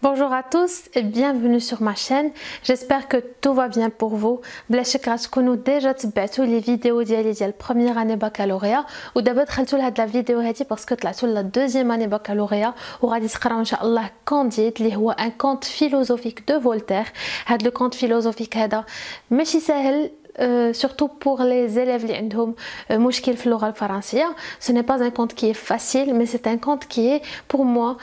Bonjour à tous et bienvenue sur ma chaîne. J'espère que tout va bien pour vous. بلا شك غتكونوا déjà تبعتوا لي فيديو ديال première année baccalauréat ودابا دخلتوا لهاد لا فيديو هادي باسكو طلعتوا لا deuxième année baccalauréat وغادي تقراو ان شاء الله كانديد اللي هو ان كونت فيلوزوفيك دو فولتير. هاد لو كونت فيلوزوفيك هذا ماشي ساهل surtout pour les élèves اللي عندهم مشكل في اللغة الفرنسية. Ce n'est pas un conte qui est facile mais c'est un conte qui est pour moi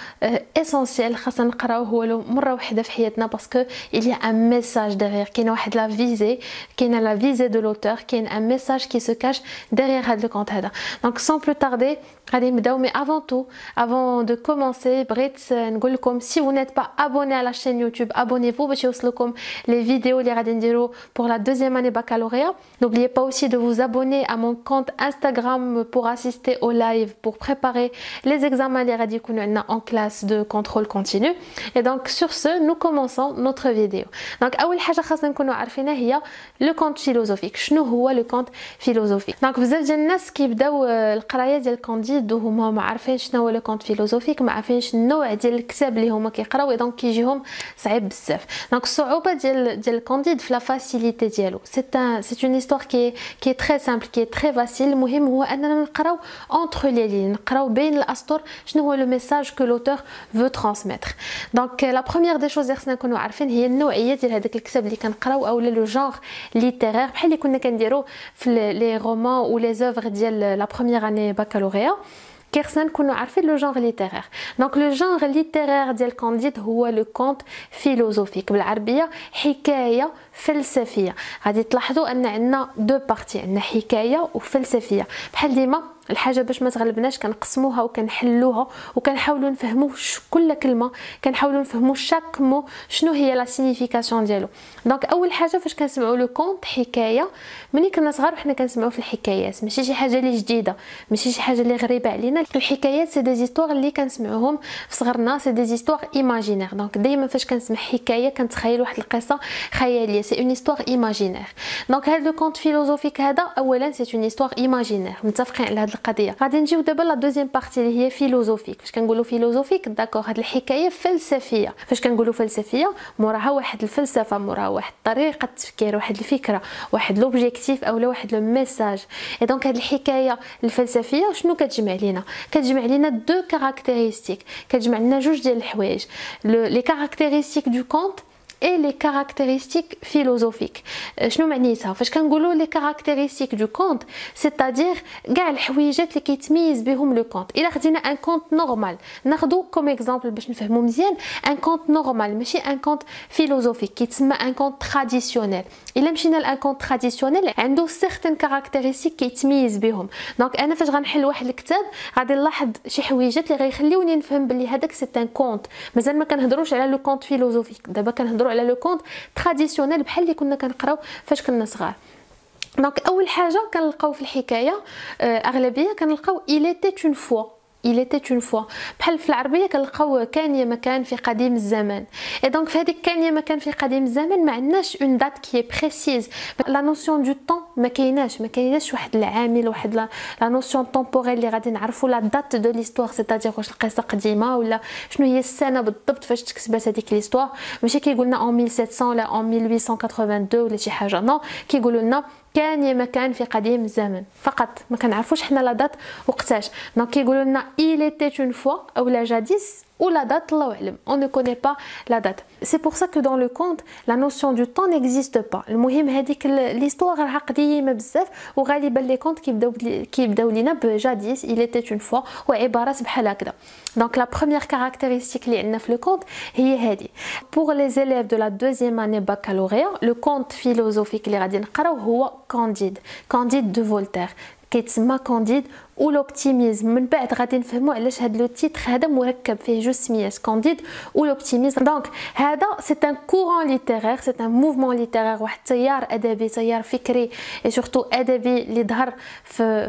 essentiel. خاصنا نقراوه هو مرة واحدة في حياتنا parce que il y a un message derrière. كاينه واحد لا فيزي، كاينه لا فيزي de l'auteur، كاين un message qui se cache derrière هذا الكونت هذا. Donc sans plus tarder غادي نبداو. mais avant tout, avant de commencer بغيت نقول لكم si vous n'êtes pas abonné à la chaîne YouTube, abonnez-vous باش يوصلكم les vidéos اللي غادي نديرو pour la deuxième année baccalauréat. N'oubliez pas aussi de vous abonner à mon compte Instagram pour assister au live, pour préparer les examens les radicaux en classe de contrôle continu. Et donc sur ce, nous commençons notre vidéo. Donc أول حاجة خاصنا نكونوا عارفينها هي le conte philosophique. شنو هو le conte philosophique؟ Donc بزاف ديال الناس كيبداو القرايه ديال كانديد وهما ما عارفين شنو هو le conte philosophique، ما عارفينش النوع ديال الكتاب اللي هما كيقراو، دونك كيجيهم صعيب بزاف. دونك الصعوبة ديال كانديد في لا فاسيليتي ديالو. C'est une histoire qui est très simple, qui est très facile. المهم هو أننا نقراو entre les lignes، نقراو بين الأسطر شنو هو le message que l'auteur veut transmettre. Donc la première des choses اللي خصنا نكونوا عارفين هي النوعية ديال هذاك الكتاب اللي كنقراو أو لو جانغ ليتيرير بحال اللي كنا كنديرو في لي رومان و لي زوفر ديال لا بروميير اني بكالوريا. خصنا نكونوا عارفين لو جانغ ليتيرير. دونك لو جانغ ليتيرير ديال كانديد هو لو كونت فيلوزوفيك، بالعربيه حكايه فلسفيه. غادي تلاحظوا ان عندنا دو بارتي، عندنا حكايه وفلسفيه. بحال ديما الحاجه باش ما تغلبناش كنقسموها وكنحلوها وكنحاولوا نفهموا كل كلمه، كنحاولوا نفهموا شاك مو شنو هي لا سينيفيكاسيون ديالو. دونك اول حاجه فاش كنسمعوا لو كونت حكايه، ملي كنا صغار وحنا كنسمعوا في الحكايات ماشي شي حاجه اللي جديده، ماشي شي حاجه اللي غريبه علينا. الحكايات سي دي زيستوار اللي كنسمعوهم في صغرنا، سي دي زيستوار ايماجينير. دونك دائما فاش كنسمع حكايه كنتخيل واحد القصه خياليه، سي اون هيستوار ايماجينير. دونك هذا لو كونت فيلوزوفيك هذا اولا سي اون هيستوار ايماجينير، متفقين على هذه القضيه. غادي نجيو دابا لا دوزيام بارتي اللي هي فيلوزوفيك. فاش كنقولوا فيلوزوفيك داكور هذه الحكايه فلسفيه. فاش كنقولوا فلسفيه موراها واحد الفلسفه، موراها واحد طريقه التفكير، واحد الفكره، واحد لوبجيكتيف اولا واحد لو ميساج. اي دونك هذه الحكايه الفلسفيه شنو كتجمع لينا؟ كتجمع لينا دو كاركتيرستيك، كتجمع لنا جوج ديال الحوايج، لي كاركتيرستيك دو كونت et les caractéristiques philosophiques. شنو معنيتها؟ فاش كنقولوا لي كاركتيرستيك دو كونت c'est-à-dire كاع الحويجات اللي كيتميز بهم لو كونت. الا خدينا ان كونت نورمال ناخذو كوم اكزامبل باش نفهمو مزيان، ان كونت نورمال ماشي ان كونت فيلوزوفيك كيتسمى ان كونت تراديسيونيل. الا مشينا لان كونت تراديسيونيل عنده سيغتان كاركتيرستيك كيتميز بهم. دونك انا فاش غنحل واحد الكتاب غادي نلاحظ شي حويجات اللي غيخليوني نفهم بلي هذاك سي ان كونت. مازال ما كنهضروش على لو كونت فيلوزوفيك، دابا كنهضروا على لو كونت تراديسيونيل بحال اللي كنا كنقراو فاش كنا صغار. دونك اول حاجه كنلقاو في الحكايه اغلبيه كنلقاو il était une fois. il était une fois. بحال في العربيه كنلقاو كان يا مكان في قديم الزمان. اي دونك في هذيك كان يا مكان في قديم الزمان ما عندناش اون دات كي بريسيز. لا نوسيون دو طون ما كايناش واحد العامل، واحد لا نوسيون طومبوريل اللي غادي نعرفوا لا دات دو ليستوار، سيتادير واش القصه قديمه ولا شنو هي السنه بالضبط فاش تكتبات هذيك ليستوار. ماشي كيقولنا en 1700 ولا en 1882 ولا شي حاجه، نو كيقولوا لنا كان يا مكان في قديم الزمن فقط. ما كنعرفوش حنا لا دات وقتاش. دونك كيقولوا لنا il était une fois اولا جاديس ou la date, الله أعلم. On ne connaît pas la date. C'est pour ça que dans le conte, la notion du temps n'existe pas. المهم هذيك l'histoire راها قديمة بزاف وغالبا لي كونت كيبداو لينا بجاديس il était une fois وعبارات بحال هكذا. Donc la première caractéristique اللي عندنا في le conte هي هذه. Pour les élèves de la deuxième année baccalauréat, le conte philosophique اللي غادي نقراو هو Candide. Candide de Voltaire. كيتسمى كانديد ولوبتيميزم. من بعد غادي نفهموا علاش هذا لو تيتر هذا مركب فيه جوج سميات كانديد ولوبتيميزم. دونك هذا سي ان كورون ليتيرير، سي ان موفمون ليتيرير، واحد تيار ادبي، تيار فكري اي سورتو ادبي اللي ظهر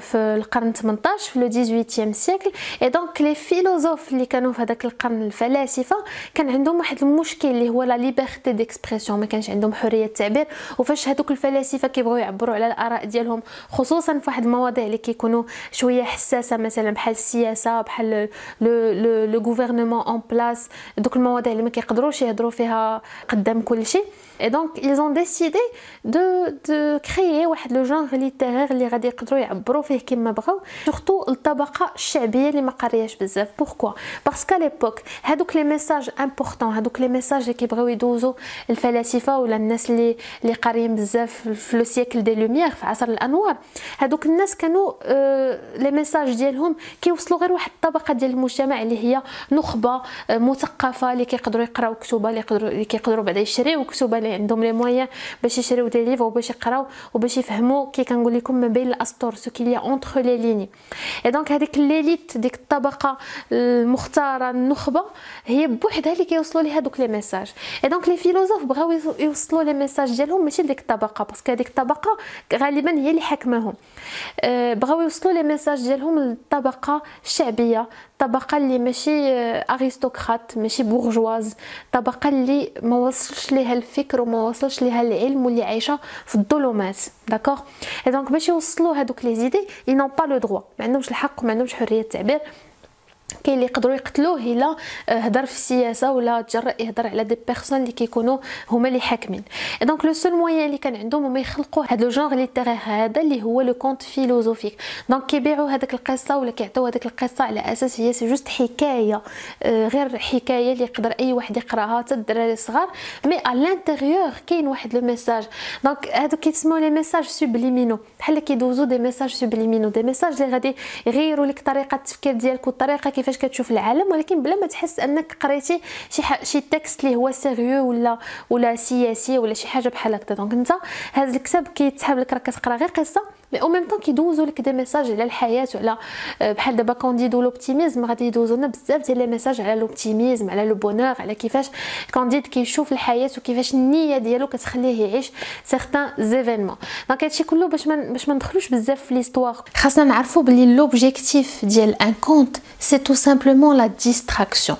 في القرن 18 في لو 18 سيكل. اي دونك لي فيلوزوف اللي كانوا في هذاك القرن، الفلاسفه، كان عندهم واحد المشكل اللي هو لا ليبرتي ديكسبرسيون، ما كانش عندهم حريه التعبير. وفاش هذوك الفلاسفه كيبغيو يعبروا على الاراء ديالهم خصوصا في واحد المواضيع اللي كيكونوا شويه شويه حساسه مثلا بحال السياسه بحال لو غوفرنمون اون بلاس دوك المواضيع اللي ما كيقدروش يهضروا فيها قدام كل شيء. Et donc ils ont décidé de créer واحد لو جونغ ليتيرير اللي غادي يقدروا يعبروا فيه كما بغاو سورتو الطبقه الشعبيه اللي ما قارياش بزاف. بوركوا باسكو ليبوك هادوك لي ميساج امبورطون هادوك لي ميساج اللي كيبغيو يدوزوا الفلاسفه ولا الناس اللي قاريين بزاف في لو سيكل دي لوميير في عصر الانوار. هادوك الناس كانوا لي ميساج ديالهم كيوصلوا غير واحد الطبقه ديال المجتمع اللي هي نخبه مثقفه اللي كيقدروا يقراو كتبه اللي كيقدروا بعدا يشريو كتبه عندهم لي مويان باش يشريو دي ليفر وباش يقراو وباش يفهموا كي كنقول لكم ما بين الاسطور سو كيليا اونتر لي ليني. اي دونك هذيك ليليت ديك الطبقه المختاره النخبه هي بوحدها اللي كيوصلوا ليها دوك لي ميساج. اي دونك لي فيلوزوف بغاو يوصلوا لي ميساج ديالهم ماشي لديك الطبقه باسكو هذيك الطبقه غالبا هي اللي حاكماهم. بغاو يوصلوا لي ميساج ديالهم للطبقه الشعبيه طبقه اللي ماشي ارستقراط ماشي بورجواز طبقه اللي ما وصلش ليها الفكر وما وصلش ليها العلم واللي عايشه في الظلمات. داكوغ اي دونك باش يوصلوا هذوك لي زيدي ils n'ont pas le droit ما عندهمش الحق وما عندهمش حريه التعبير. كاين اللي يقدروا يقتلوه الا هضر في السياسه ولا تجرأ يهضر على دي بيرسون اللي كيكونوا هما اللي حاكمين. دونك لو سول موين اللي كان عندهم هما يخلقوا هذا لو جونغ ليتيرير هذا اللي هو لو كونت فيلوزوفيك. دونك كيبيعوا هذيك القصه ولا كيعطيو هذيك القصه على اساس هي سي جوست حكايه غير حكايه اللي يقدر اي واحد يقراها حتى الدراري الصغار مي ا لانتيريور كاين واحد لو ميساج. دونك هادو كيتسموا لي ميساج سوبليمينو بحال كيدوزو دي ميساج سوبليمينو دي ميساج اللي غادي يغيروا لك طريقه التفكير ديالك والطريقه كيفاش كتشوف العالم ولكن بلا ما تحس انك قريتي شي تكست اللي هو سيريو ولا سياسي ولا شي حاجه بحال هكذا. دونك انت هذا الكتاب كيتسحب لك راك كتقرا غير قصه مي او ميم طون كيدوزوا لك دي ميساج على الحياه وعلى بحال دابا كونديد ولوبتيميزم غادي يدوزوا لنا بزاف ديال لي ميساج على لوبتيميزم على لو بونور على كيفاش كونديد كيشوف الحياه وكيفاش النيه ديالو كتخليه يعيش سيغتان زيفينمون. دونك هادشي كله باش ما ندخلوش بزاف في ليستوار خاصنا نعرفوا بلي لوبجيكتيف ديال ان كونت سي تو سامبلومون لا ديستراكسيون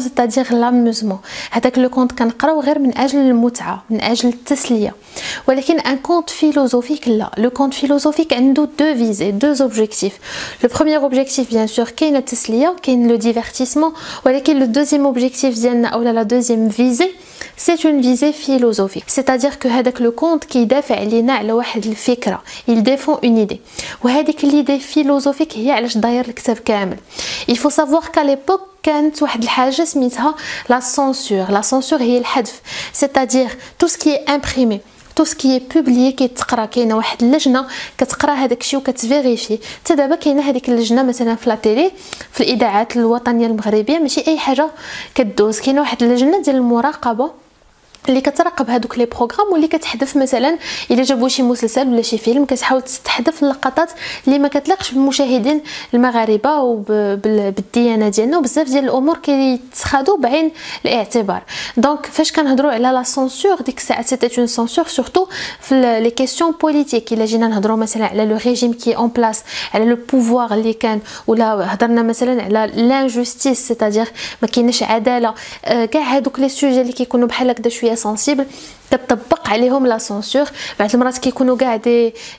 c'est-à-dire l'amusement. هذاك لو كونت كنقراو غير من اجل المتعه من اجل التسليه. ولكن ان كونت فيلوزوفيك لا لو كونت فيلوزوفيك عنده دو فيزي دو اوبجيكتيف. لو بروميير اوبجيكتيف بيان سور كاين التسليه كاين لو ديفيرتيسمون ولكن لو دوزيام اوبجيكتيف ديالنا اولا لا دوزيام فيزي c'est une visée philosophique. C'est-à-dire que هذاك لو كونت كيدافع علينا على واحد الفكره il défend une idée وهذيك l'idée philosophique هي علاش داير الكتاب كامل. Il faut savoir qu'à l'époque كانت واحد الحاجه سميتها لا سونسور هي الحذف. C'est-à-dire tout ce qui est imprimé tout ce qui est publié كيتقرا كاينه واحد اللجنه كتقرا هذاك الشيء وكتفيريفي. حتى دابا كاينه هذيك اللجنه مثلا في لاتيلي في الاذاعات الوطنيه المغربيه ماشي اي حاجه كدوز كاينه واحد اللجنه ديال المراقبه اللي كتراقب هذوك لي بروغرام واللي كتحذف مثلا الا جابوا شي مسلسل ولا شي فيلم كتحاول تستحذف اللقطات اللي ما كتلاقش بالمشاهدين المغاربه وبالديانه ديالنا وبزاف ديال الامور كيتخادوا بعين الاعتبار. دونك فاش كنهضروا على لا سونسور ديك الساعه سيتي اون سونسور سورتو في لي كيسيون بوليتيك. الا جينا نهضروا مثلا على لو ريجيم كي اون بلاص على لو بوفوار اللي كان ولا هضرنا مثلا على لانجوستيس سيتادير ما كايناش عداله كاع هذوك لي سوجي اللي كيكونوا بحال هكذا شويه سنسيبل كتطبق عليهم لا سونسور. بعض المرات كيكونوا كاع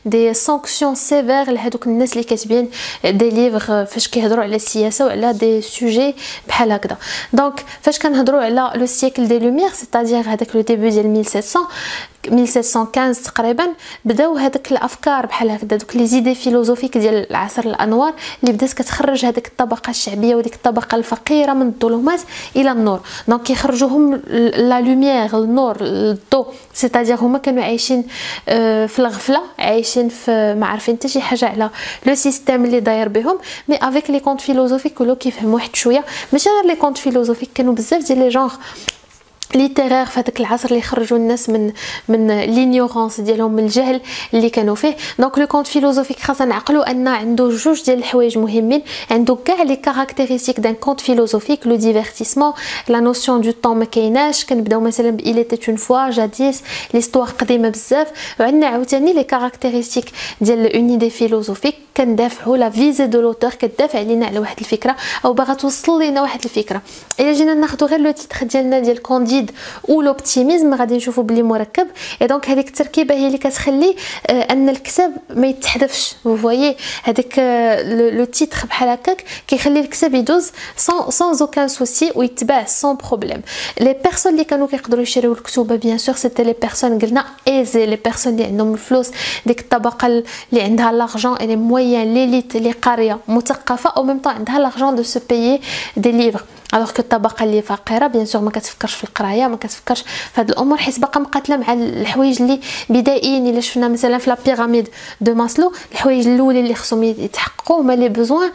دي سانكسيون سيفير لهذوك الناس اللي كاتبين دي ليفر فاش كيهضروا على السياسه وعلى دي سوجي بحال هكذا. دونك فاش كنهضروا على لو سيكل دي لوميير سيتادير هذاك لو ديبي ديال 1715 تقريبا بداو هذاك الافكار بحال هكذا دوك لي زيدي فيلوزوفيك ديال العصر الانوار اللي بدات كتخرج هذيك الطبقه الشعبيه وديك الطبقه الفقيره من الظلمات الى النور. دونك كيخرجوهم لا لوميير النور الضوء سيتادير هما كانوا عايشين في الغفله عايشين في ما عارفين حتى شي حاجه على لو سيستيم اللي داير بهم مي افيك لي كونت فيلوزوفيك ولاو كيفهموا واحد شويه ماشي غير لي كونت فيلوزوفيك كانوا بزاف ديال لي جونغ ليتيرير في هذاك العصر اللي خرجوا الناس من لينيورونس ديالهم من الجهل اللي كانوا فيه. دونك لو كونت فيلوزوفيك خاصنا نعقلوا ان عنده جوج ديال الحوايج مهمين. عنده كاع لي كاركتيرستيك دان كونت فيلوزوفيك لو ديفيرتيسمون لا نوسيون دو طون ما كايناش كنبداو مثلا ب il était une fois جاديس ليستوار قديمه بزاف. وعندنا عاوتاني لي كاركتيرستيك ديال اون ايدي فيلوزوفيك كندافعوا لا فيزي دو لوتور كتدافع علينا على واحد الفكره او باغا توصل لينا واحد الفكره. الا جينا ناخذوا غير لو تيتر ديالنا ديال كونديد كونديد او لوبتيميزم غادي نشوفوا بلي مركب. اي دونك هذيك التركيبه هي اللي كتخلي ان الكتاب ما يتحذفش. فو فوايي هذيك لو تيتر بحال هكاك كيخلي الكتاب يدوز سون اوكان سوسي ويتباع سون بروبليم. لي بيرسون اللي كانوا كيقدروا يشريو الكتب بيان سور سيتي لي بيرسون قلنا ايزي، لي بيرسون اللي عندهم الفلوس، ديك الطبقه اللي عندها لارجون اي لي مويان ليليت اللي قاريه مثقفه او ميم طون عندها لارجون دو سو بايي دي ليفر. الوغ كو الطبقه اللي فقيره بيان سور ما كتفكرش في القرايه، ما كتفكرش في هاد الامور، حيت باقا مقاتله مع الحوايج اللي بدائيين. الا شفنا مثلا في لا بيراميد دو ماسلو الحوايج الاولى اللي خصهم يتحققوا هما لي بوزوان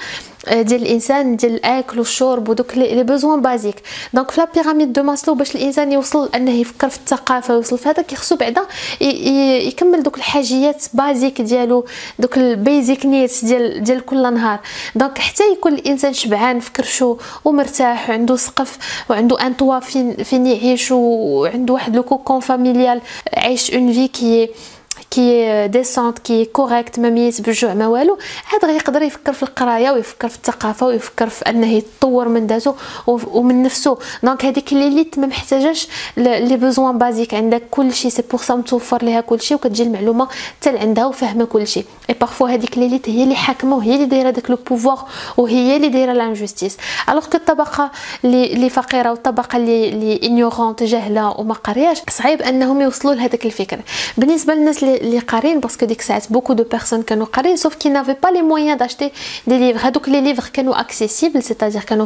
ديال الانسان، ديال الاكل والشرب ودوك لي بوزوان بازيك. دونك في لا بيراميد دو ماسلو باش الانسان يوصل انه يفكر في الثقافه ويوصل في هذا كيخصو بعدا يكمل دوك الحاجيات بازيك ديالو، دوك البيزيك نيتس ديال كل نهار. دونك حتى يكون الانسان شبعان في كرشو ومرتاح وعنده سقف وعنده ان توا فين يعيش وعنده واحد لو كوكون فاميليال، عايش اون في كي ديسونت كي كوريكت، ما ميت بالجوع ما والو، عاد غيقدر يفكر في القرايه ويفكر في الثقافه ويفكر في انه يتطور من ذاته ومن نفسه. دونك هذيك ليليت ما محتاجاش لي بوزوان بازيك، عندك كل شيء سي بور سا متوفر ليها كل شيء وكتجي المعلومه حتى عندها وفاهمه كل شيء. اي بارفو هذيك ليليت هي اللي حاكمه وهي اللي دايره داك لو بوفوار وهي اللي دايره لانجوستيس. الوغ كو الطبقه اللي فقيره والطبقه اللي انيورونت جاهله وما قارياش صعيب انهم يوصلوا لهذاك الفكر. بالنسبه للناس اللي قارين باسكو ديك الساعات بوكو دو بيرسون كانوا قارين سوف كي نافي با لي مويان داشتي دي ليفر. هذوك لي ليفر كانوا اكسيسيبل سيتادير كانوا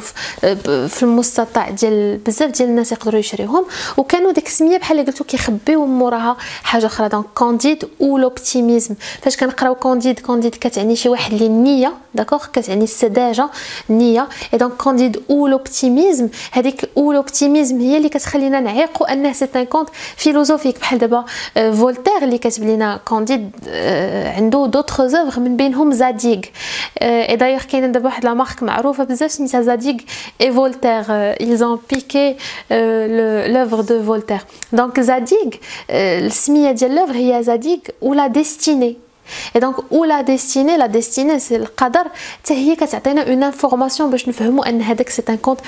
في المستطاع ديال بزاف ديال الناس يقدروا يشريوهم، وكانوا ديك السميه بحال اللي قلتو كيخبيو موراها حاجه اخرى. دونك كونديد او لوبتيميزم فاش كنقراو كونديد كتعني شي واحد اللي النيه داكوغ، كتعني السذاجه النيه. اي دونك كونديد او لوبتيميزم هذيك او لوبتيميزم هي اللي كتخلينا نعيقوا انه سي ان كونت فيلوزوفيك. بحال دابا فولتير اللي كتب لينا كونديد عنده دوطخ زوفغ من بينهم زاديغ. اي دايوغ كاينه دابا واحد لا مارك معروفه بزاف سميتها زاديغ اي فولتير، ils ont piqué l'œuvre de Voltaire. دونك زاديغ السميه ديال لوفر هي زاديغ ولا ديستيني. Et donc ou la destinée c'est القدر، حتى هي كتعطينا اون انفورماسيون باش نفهموا ان هذاك سي ان كونت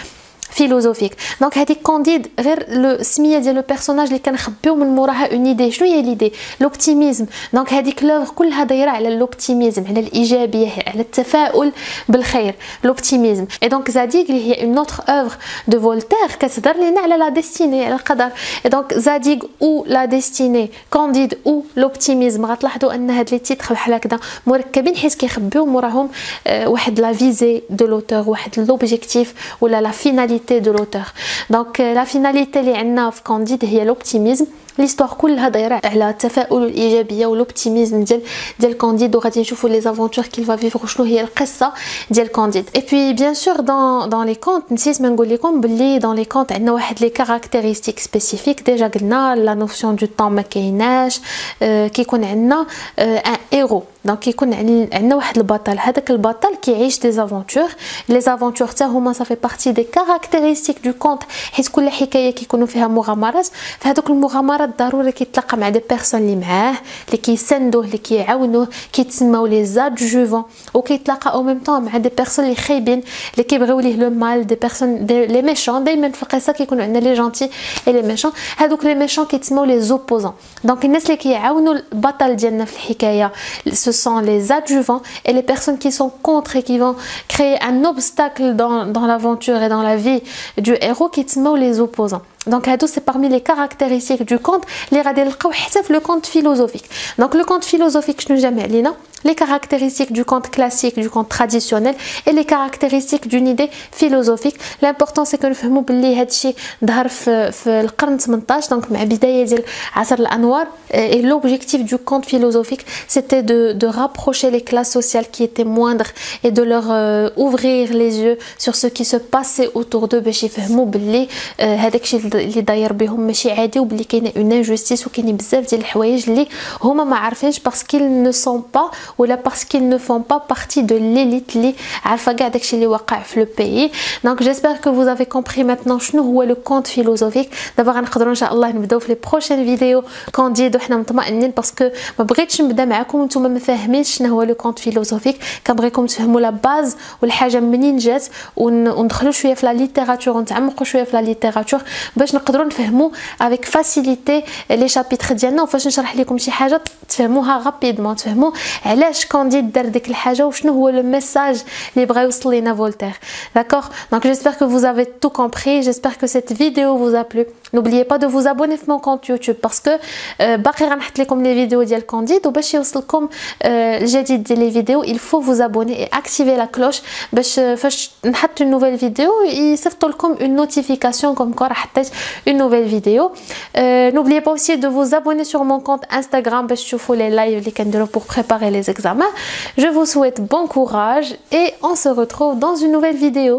فيلوزوفيك. دونك هذيك كونديد غير لو سميه ديال لو بيرسوناج اللي كنخبيو من موراها اون ايدي. شنو هي ليدي؟ لوبتيميزم. دونك هذيك لوغ كلها دايره على اللوبتيميزم، على الايجابيه، على التفاؤل بالخير، لوبتيميزم. اي دونك زاديغ اللي هي اون اوتر اوفر دو فولتير كتهضر لينا على لا ديستيني، على القدر. اي دونك زاديغ او لا ديستيني، كونديد او لوبتيميزم. غتلاحظوا ان هاد لي تيتر بحال هكذا مركبين حيت كيخبيو موراهم واحد لا فيزي دو لوتور، واحد لوبجيكتيف ولا لا فيناليتي de l'auteur. Donc la finalité اللي عندنا في كونديد هي l'optimisme. ليستوار كلها دايره على التفاؤل والايجابيه والاوبتيميزم ديال كونديد، وغادي نشوفوا لي زافونتور كيل فا فيفر شنو هي القصه ديال كونديد. اي بي بيان سور دون لي كونت نسيت ما نقول لكم باللي دون لي كونت عندنا واحد لي كاركتيرستيك سبيسيفيك. ديجا قلنا لا نوسيون دو طون ما كايناش، كيكون عندنا ان هيرو. دونك كيكون عندنا واحد البطل، هذاك البطل كيعيش دي زافونتور. لي زافونتور حتى هما صافي بارتي دي كاركتيرستيك دو كونت، حيت كل حكايه كيكونوا فيها مغامرات. فهذوك المغامرات ضروري كيتلاقى مع دي بيرسون اللي معاه اللي كيساندوه اللي كيعاونوه، كيتسموا لي زادجوفون، وكيتلاقى او ميم طون مع دي بيرسون اللي خايبين اللي كيبغيو ليه لو مال، دي بيرسون لي ميشون. دائما في القصه كيكونوا عندنا لي جونتي اي لي ميشون. هذوك لي ميشون كيتسموا لي زوبوزون. دونك الناس اللي كيعاونوا البطل ديالنا في الحكايه ce sont les adjuvants, et les personnes qui sont contre et qui vont créer un obstacle dans l'aventure et dans la vie du héros qui sont les opposants. Donc c'est parmi les caractéristiques du conte اللي غادي نلقاو حتى في le conte philosophique. Donc le conte philosophique شنو جامع لينا؟ les caractéristiques du conte classique, du conte traditionnel et les caractéristiques d'une idée philosophique. L'important c'est que نفهموا باللي هادشي ظهر في القرن 18 donc مع بدايه ديال عصر الانوار. Et l'objectif du conte philosophique c'était de rapprocher les classes sociales qui étaient moindres et de leur ouvrir les yeux sur ce qui se passait autour d'eux باش يفهموا باللي هذاك الشيء اللي داير بهم ماشي عادي، وباللي كاينه اون انجستيس وكاينين بزاف ديال الحوايج اللي هما ما عارفينش parce qu'ils ne sont pas ou là parce qu'ils ne font pas partie de l'élite li عارفة كاع داكشي اللي واقع في le pays. Donc j'espère que vous avez compris maintenant شنو هو le conte philosophique. دابا غنقدروا ان شاء الله نبداو في les prochaines vidéos كانديد وحنا مطمئنين باسكو ما بغيتش نبدا معكم وانتم ما فاهمينش شنو هو لو كونت فيلوزوفيك. كنبغيكم تفهموا لا باز والحاجه منين جات وندخلوا شويه في لا ليتيراتور ونتعمقوا شويه في لا ليتيراتور باش نقدروا نفهموا افيك فاسيليتي لي شابيتر ديالنا وفاش نشرح لكم شي حاجه تفهموها رابيدمون تفهموا علاش كانديد دار ديك الحاجه وشنو هو لو ميساج اللي بغا يوصل لينا فولتير. D'accord? Donc j'espère que vous avez tout compris, j'espère que cette vidéo vous a plu. N'oubliez pas de vous abonner à mon compte YouTube parce que باقي غنحط لكم les vidéos ديال كانديد وباش يوصلكم الجديد ديال les vidéos il faut vous abonner et activer la cloche باش فاش نحط une nouvelle vidéo يصيفطوا لكم une notification comme quoi راه حطيت une nouvelle vidéo. N'oubliez pas aussi de vous abonner sur mon compte Instagram باش تشوفوا les lives اللي كنديرو pour préparer les examens. Je vous souhaite bon courage et on se retrouve dans une nouvelle vidéo.